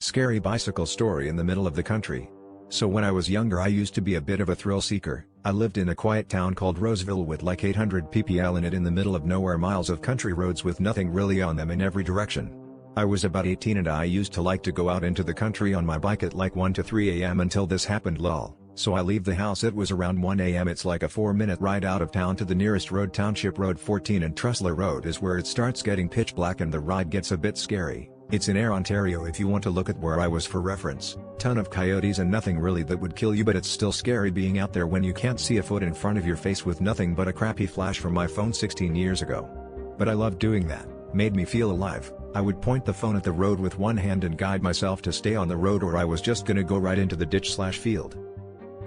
Scary bicycle story in the middle of the country. So when I was younger I used to be a bit of a thrill seeker. I lived in a quiet town called Roseville with like 800 ppl in it, in the middle of nowhere, miles of country roads with nothing really on them in every direction. I was about 18 and I used to like to go out into the country on my bike at like 1 to 3 am until this happened lol. So I leave the house, it was around 1 am, it's like a 4-minute ride out of town to the nearest road. Township Road 14 and Trussler Road is where it starts getting pitch black and the ride gets a bit scary. It's in Ayr, Ontario if you want to look at where I was for reference. Ton of coyotes and nothing really that would kill you, but it's still scary being out there when you can't see a foot in front of your face with nothing but a crappy flash from my phone 16 years ago. But I loved doing that, made me feel alive. I would point the phone at the road with one hand and guide myself to stay on the road, or I was just gonna go right into the ditch/field.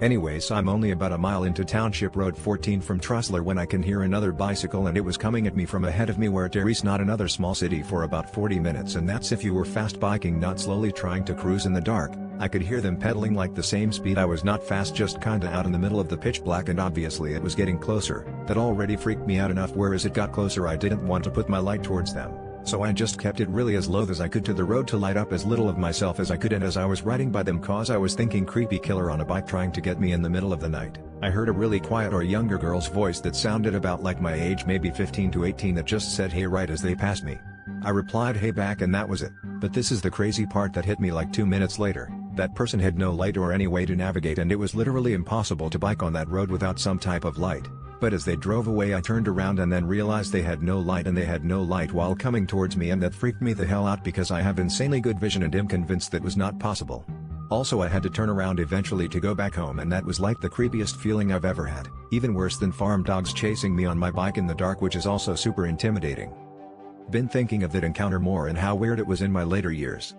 Anyways, I'm only about a mile into Township Road 14 from Trussler when I can hear another bicycle, and it was coming at me from ahead of me, where it is not another small city, for about 40 minutes, and that's if you were fast biking, not slowly trying to cruise in the dark. I could hear them pedaling like the same speed. I was not fast, just kinda out in the middle of the pitch black, and obviously it was getting closer. That already freaked me out enough, where as it got closer I didn't want to put my light towards them. So I just kept it really as low as I could to the road to light up as little of myself as I could, and as I was riding by them, cause I was thinking creepy killer on a bike trying to get me in the middle of the night, I heard a really quiet or younger girl's voice that sounded about like my age, maybe 15 to 18, that just said hey right as they passed me. I replied hey back, and that was it. But this is the crazy part that hit me like 2 minutes later. That person had no light or any way to navigate, and it was literally impossible to bike on that road without some type of light. But as they drove away I turned around and then realized they had no light, and they had no light while coming towards me, and that freaked me the hell out because I have insanely good vision and am convinced that was not possible. Also I had to turn around eventually to go back home, and that was like the creepiest feeling I've ever had. Even worse than farm dogs chasing me on my bike in the dark, which is also super intimidating. Been thinking of that encounter more and how weird it was in my later years.